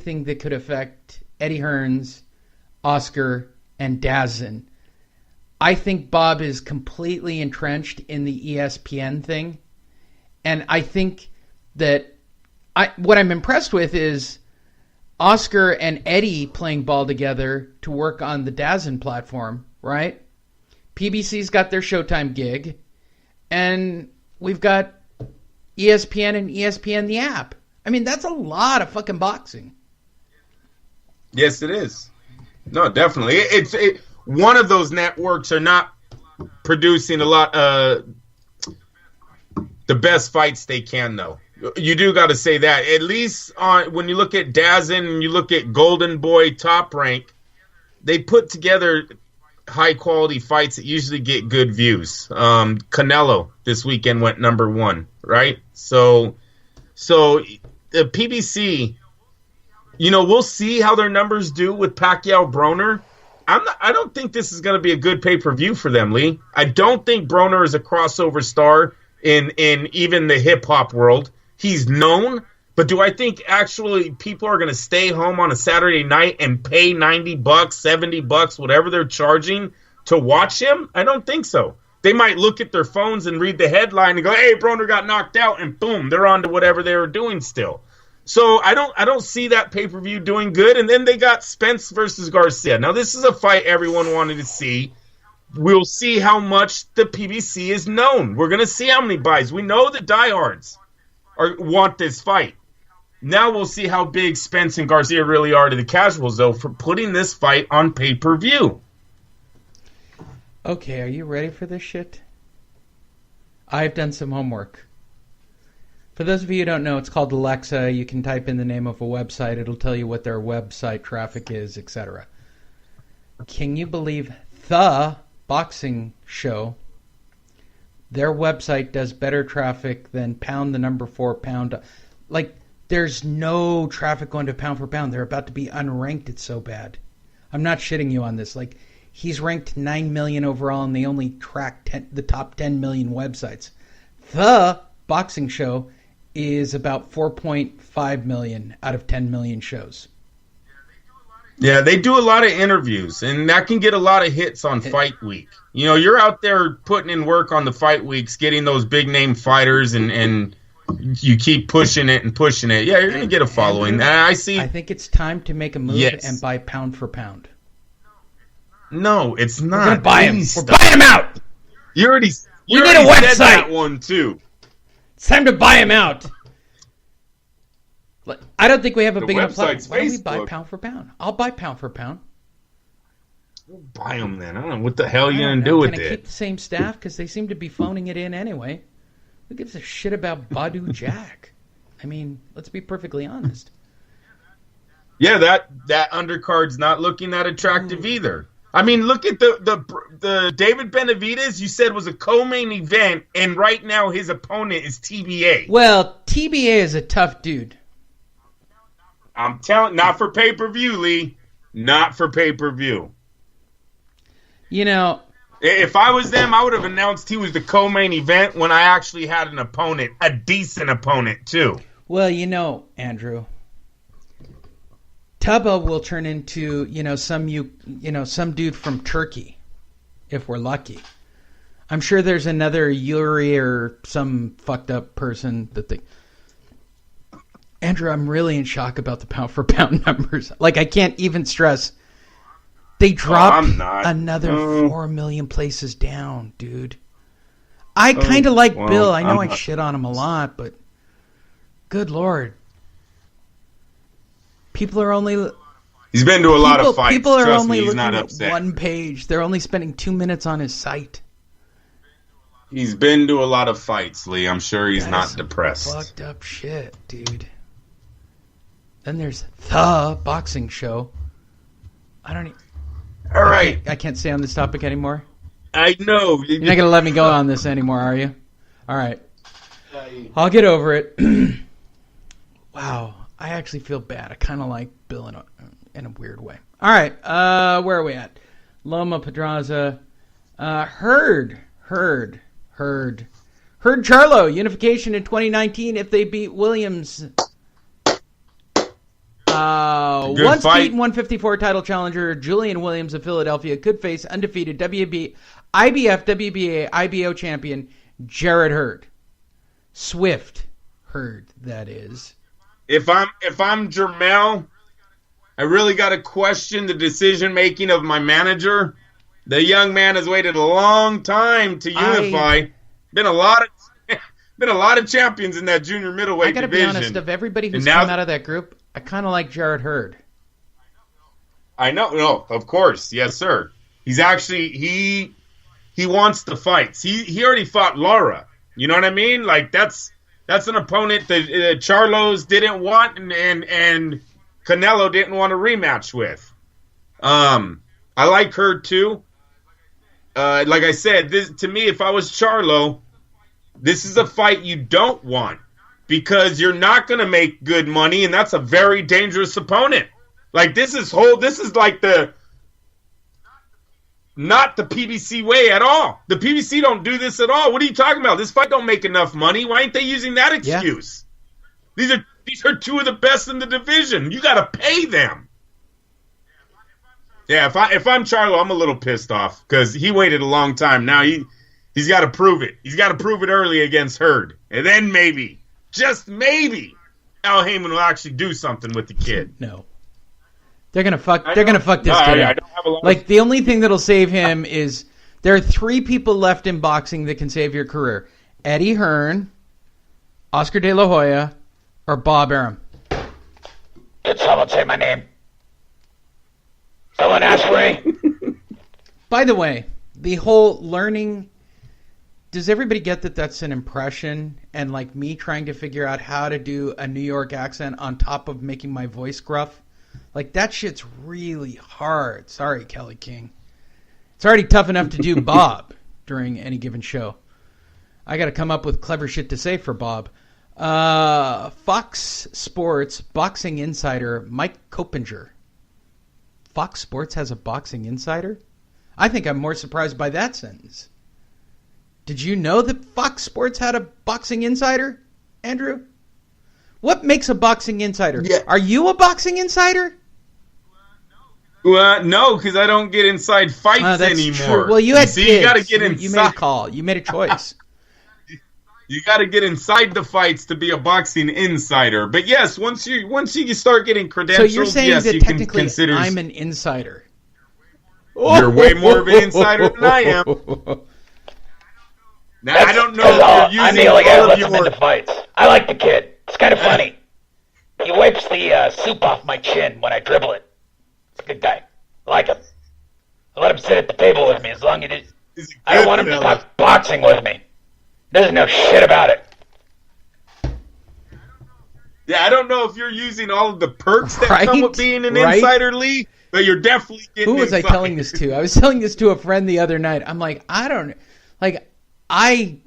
anything that could affect Eddie Hearns, Oscar, and Dazn. I think Bob is completely entrenched in the ESPN thing. And I think that what I'm impressed with is Oscar and Eddie playing ball together to work on the Dazn platform, right? PBC's got their Showtime gig, and we've got ESPN and ESPN the app. I mean, that's a lot of fucking boxing. Yes, it is. No, definitely. One of those networks are not producing a lot the best fights they can, though. You do got to say that. At least when you look at Dazn and you look at Golden Boy Top Rank, they put together high-quality fights that usually get good views. Canelo this weekend went number 1, right? So the PBC, we'll see how their numbers do with Pacquiao-Broner. I don't think this is going to be a good pay-per-view for them, Lee. I don't think Broner is a crossover star in even the hip-hop world. He's known, but do I think actually people are going to stay home on a Saturday night and pay $90, $70, whatever they're charging to watch him? I don't think so. They might look at their phones and read the headline and go, hey, Broner got knocked out, and boom, they're on to whatever they were doing still. So I don't see that pay-per-view doing good. And then they got Spence versus Garcia. Now, this is a fight everyone wanted to see. We'll see how much the PBC is known. We're going to see how many buys. We know the diehards want this fight. Now we'll see how big Spence and Garcia really are to the casuals, though, for putting this fight on pay-per-view. Okay, are you ready for this shit? I've done some homework. For those of you who don't know, it's called Alexa. You can type in the name of a website. It'll tell you what their website traffic is, etc. Can you believe the boxing show, their website does better traffic than Pound the Number 4 Pound? Like, there's no traffic going to Pound for Pound. They're about to be unranked. It's so bad. I'm not shitting you on this. Like, he's ranked 9 million overall, and they only track the top 10 million websites. The boxing show is about 4.5 million out of 10 million shows. Yeah, they do a lot of interviews, and that can get a lot of hits on Fight Week. You're out there putting in work on the Fight Weeks, getting those big-name fighters, and you keep pushing it and pushing it. Yeah, you're going to get a following. I think it's time to make a move and buy Pound for Pound. No, it's not. We're going to buy him. We're buying him out. You already need a website. Said that one, too. It's time to buy him out. I don't think we have a big enough platform. Why don't we buy Pound for Pound? I'll buy Pound for Pound. Buy them then. I don't know what the hell you're going to do with it. Can I keep the same staff? Because they seem to be phoning it in anyway. Who gives a shit about Badu Jack? I mean, let's be perfectly honest. Yeah, that undercard's not looking that attractive either. I mean, look at the David Benavidez you said was a co-main event, and right now his opponent is TBA. Well, TBA is a tough dude. I'm telling, not for pay-per-view, Lee. Not for pay-per-view. If I was them, I would have announced he was the co-main event when I actually had an opponent, a decent opponent too. Well, Andrew, Tubba will turn into, some dude from Turkey, if we're lucky. I'm sure there's another Yuri or some fucked up person that they... Andrew, I'm really in shock about the pound for pound numbers. Like, I can't even stress. They dropped another 4 million places down, dude. I kind of like Bill. I know I shit on him a lot, but good Lord. People are only... He's been to a lot of fights. People are Trust only me, he's looking not at upset. one page. They're only spending 2 minutes on his site. He's been to a lot of fights, Lee. I'm sure he's not depressed. Fucked up shit, dude. Then there's the boxing show. I don't... All right. I can't stay on this topic anymore. I know. You're not going to let me go on this anymore, are you? All right. I'll get over it. Wow. I actually feel bad. I kind of like Bill in a weird way. All right. Where are we at? Loma-Pedraza. Hurd-Charlo. Unification in 2019 if they beat Williams. Once fight. beaten 154 title challenger Julian Williams of Philadelphia could face undefeated IBF, WBA, IBO champion Jarrett Hurd. Swift Hurd, that is. If I'm Jermel, I really got to question the decision making of my manager. The young man has waited a long time to unify. Been a lot of champions in that junior middleweight division. I got to be honest, of everybody who's come out of that group, I kind of like Jarrett Hurd. I know, no, of course, yes, sir. He's actually he wants the fights. He already fought Lara. You know what I mean? Like that's an opponent that Charlos didn't want and Canelo didn't want a rematch with. I like Hurd too. Like I said, this to me, if I was Charlo, this is a fight you don't want because you're not going to make good money, and that's a very dangerous opponent. Like this is like not the PBC way at all. The PBC don't do this at all. What are you talking about? This fight don't make enough money. Why ain't they using that excuse? Yeah. These are two of the best in the division. You got to pay them. Yeah, if I'm Charlo, I'm a little pissed off because he waited a long time. Now he's got to prove it. He's got to prove it early against Hurd, and then maybe, just maybe, Al Heyman will actually do something with the kid. No. They're gonna fuck this kid up. Like the only thing that'll save him is there are 3 people left in boxing that can save your career: Eddie Hearn, Oscar De La Hoya, or Bob Arum. Did someone say my name? Someone asked me. By the way, the whole learning. Does everybody get that that's an impression? And like me trying to figure out how to do a New York accent on top of making my voice gruff. Like, that shit's really hard. Sorry, Kelly King. It's already tough enough to do Bob during any given show. I got to come up with clever shit to say for Bob. Fox Sports boxing insider Mike Coppinger. Fox Sports has a boxing insider? I think I'm more surprised by that sentence. Did you know that Fox Sports had a boxing insider, Andrew? What makes a boxing insider? Yeah. Are you a boxing insider? No, because I don't get inside fights anymore. True. Well, you had kids. You got to get inside. You made a call. You made a choice. You got to get inside the fights to be a boxing insider. But yes, once you start getting credentials, so you're saying yes, that you technically can consider. I'm an insider. You're way more of an insider than I am. Now, I don't know if you're I'm using the only guy all who of lets him into fights. I like the kid. It's kind of funny. He wipes the soup off my chin when I dribble it. It's a good guy. I like him. I let him sit at the table with me as long as he did. I don't want him to talk boxing with me. He doesn't know shit about it. Yeah, I don't know if you're using all of the perks that come with being an insider, Lee, but you're definitely getting Who was inside. I telling this to? I was telling this to a friend the other night. I'm like, I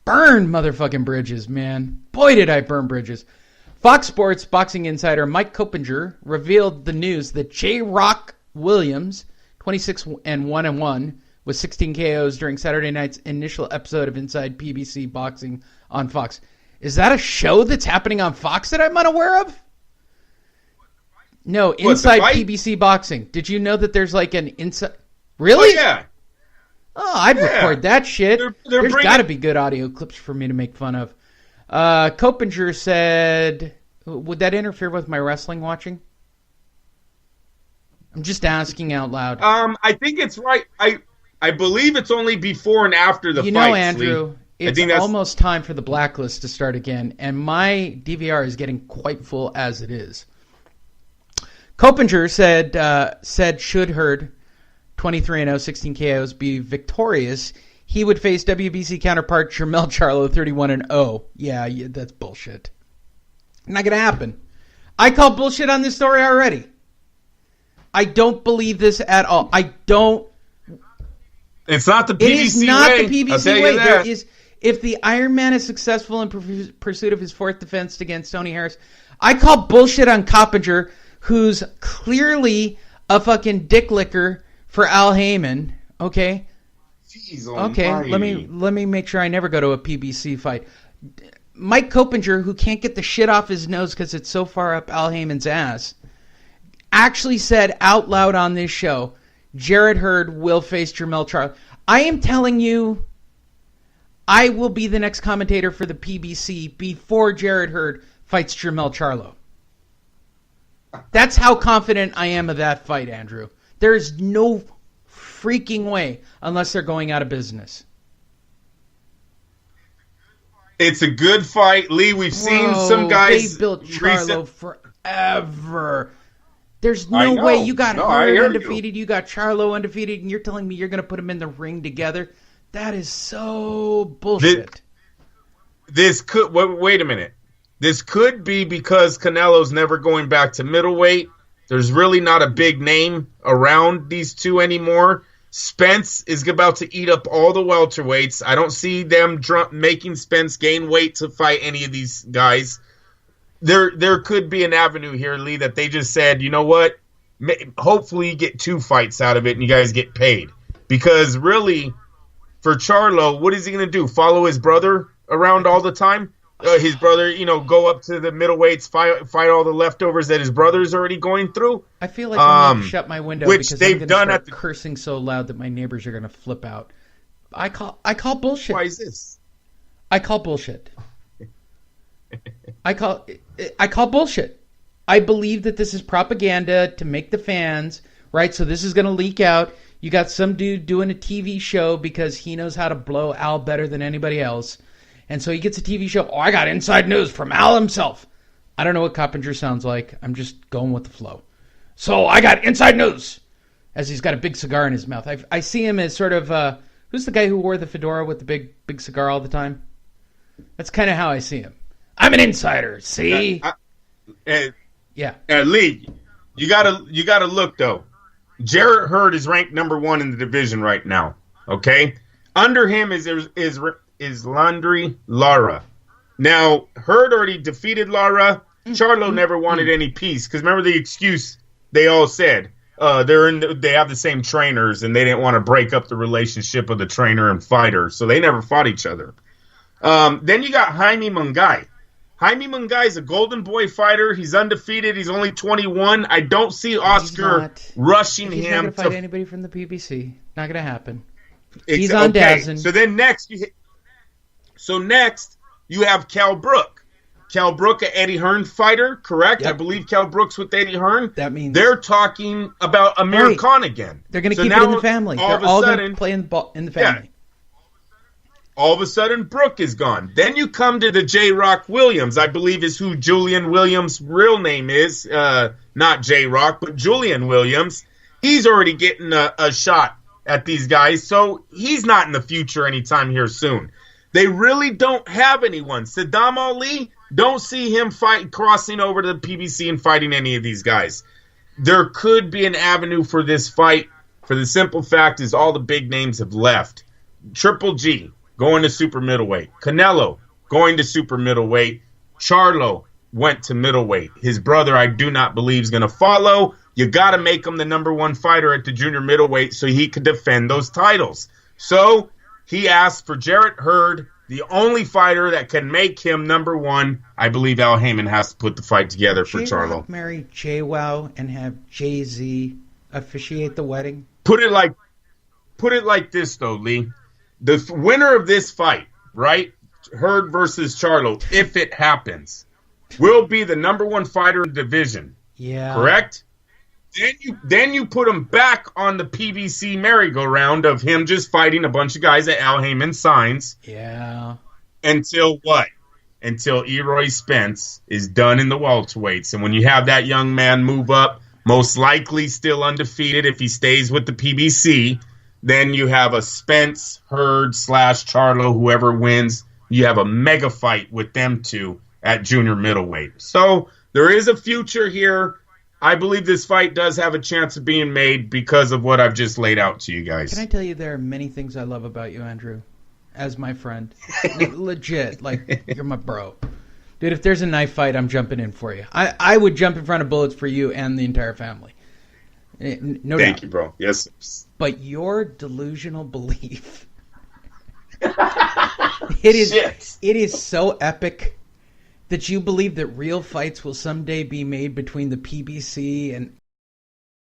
burned motherfucking bridges, man. Boy, did I burn bridges. Fox Sports boxing insider Mike Coppinger revealed the news that J. Rock Williams, 26-1-1, with 16 KOs during Saturday night's initial episode of Inside PBC Boxing on Fox. Is that a show that's happening on Fox that I'm unaware of? No, Inside PBC Boxing. Did you know that there's like an inside... Really? Oh, yeah. Oh, I'd record that shit. There's got to be good audio clips for me to make fun of. Coppinger said... Would that interfere with my wrestling watching? I'm just asking out loud. I think it's right. I believe it's only before and after the fight. You know, Andrew, it's almost time for the blacklist to start again, and my DVR is getting quite full as it is. Coppinger said should Hurd, 23-0, 16 KOs, be victorious, he would face WBC counterpart Jermell Charlo, 31-0. Yeah, that's bullshit. Not going to happen. I call bullshit on this story already. I don't believe this at all. I don't. It's not the PBC way. It is not the PBC way. There is, if the Iron Man is successful in pursuit of his fourth defense against Tony Harris, I call bullshit on Coppinger, who's clearly a fucking dick licker for Al Heyman. Okay. Jeez, okay. Let me make sure I never go to a PBC fight. Mike Coppinger, who can't get the shit off his nose because it's so far up Al Heyman's ass, actually said out loud on this show, Jarrett Hurd will face Hurd-Charlo. I am telling you, I will be the next commentator for the PBC before Jarrett Hurd fights Hurd-Charlo. That's how confident I am of that fight, Andrew. There is no freaking way unless they're going out of business. It's a good fight, Lee. We've seen some guys. They built Charlo forever. There's no way you got Hurd undefeated, you got Charlo undefeated, and you're telling me you're going to put them in the ring together? That is so bullshit. This could wait a minute. This could be because Canelo's never going back to middleweight. There's really not a big name around these two anymore. Spence is about to eat up all the welterweights. I don't see them making Spence gain weight to fight any of these guys. There could be an avenue here, Lee, that they just said, you know what? Hopefully you get 2 fights out of it and you guys get paid. Because really, for Charlo, what is he going to do? Follow his brother around all the time? His brother, go up to the middleweights, fight all the leftovers that his brother's already going through. I feel like I need to shut my window which because they've I'm done start cursing so loud that my neighbors are going to flip out. I call bullshit. Why is this? I call bullshit. I call bullshit. I believe that this is propaganda to make the fans, right? So this is going to leak out. You got some dude doing a TV show because he knows how to blow Al better than anybody else. And so he gets a TV show. Oh, I got inside news from Al himself. I don't know what Coppinger sounds like. I'm just going with the flow. So I got inside news. As he's got a big cigar in his mouth. I see him as sort of, who's the guy who wore the fedora with the big cigar all the time? That's kind of how I see him. I'm an insider, see? Yeah. Lee, you gotta look, though. Jarrett Hurd is ranked number 1 in the division right now, okay? Under him is Landry Lara. Now, Hurd already defeated Lara. Charlo never wanted any peace because remember the excuse they all said they have the same trainers and they didn't want to break up the relationship of the trainer and fighter, so they never fought each other. Then you got Jaime Mungai. Jaime Mungai is a Golden Boy fighter. He's undefeated. He's only 21. I don't see Oscar rushing him. He's not going to fight anybody from the PBC. Not going to happen. He's on Dazen. So then next you have Cal Brook. Cal Brook, an Eddie Hearn fighter, correct? Yep. I believe Cal Brook's with Eddie Hearn. That means they're talking about Amir Khan again. They're going to keep it in the family. They're all going to play in the family. Yeah. All of a sudden, Brook is gone. Then you come to the J. Rock Williams, I believe is who Julian Williams' real name is. Not J. Rock, but Julian Williams. He's already getting a shot at these guys, so he's not in the future anytime here soon. They really don't have anyone. Saddam Ali, don't see him crossing over to the PBC and fighting any of these guys. There could be an avenue for this fight, for the simple fact is all the big names have left. Triple G, going to super middleweight. Canelo, going to super middleweight. Charlo went to middleweight. His brother, I do not believe, is going to follow. You got to make him the number 1 fighter at the junior middleweight so he could defend those titles. So he asked for Jarrett Hurd, the only fighter that can make him number 1. I believe Al Heyman has to put the fight together for Charlo. Marry JWoww and have Jay-Z officiate the wedding. Put it like this, though, Lee. The winner of this fight, right, Hurd versus Charlo, if it happens, will be the number 1 fighter in the division. Yeah. Correct? Then you put him back on the PBC merry-go-round of him just fighting a bunch of guys that Al Heyman signs. Yeah. Until what? Until Eroy Spence is done in the welterweights. And when you have that young man move up, most likely still undefeated if he stays with the PBC, then you have a Spence, Hurd / Charlo, whoever wins. You have a mega fight with them two at junior middleweight. So there is a future here. I believe this fight does have a chance of being made because of what I've just laid out to you guys. Can I tell you there are many things I love about you, Andrew, as my friend. Legit, like you're my bro. Dude, if there's a knife fight, I'm jumping in for you. I would jump in front of bullets for you and the entire family. No doubt. Thank you, bro. Yes. But your delusional belief, it is so epic that you believe that real fights will someday be made between the PBC and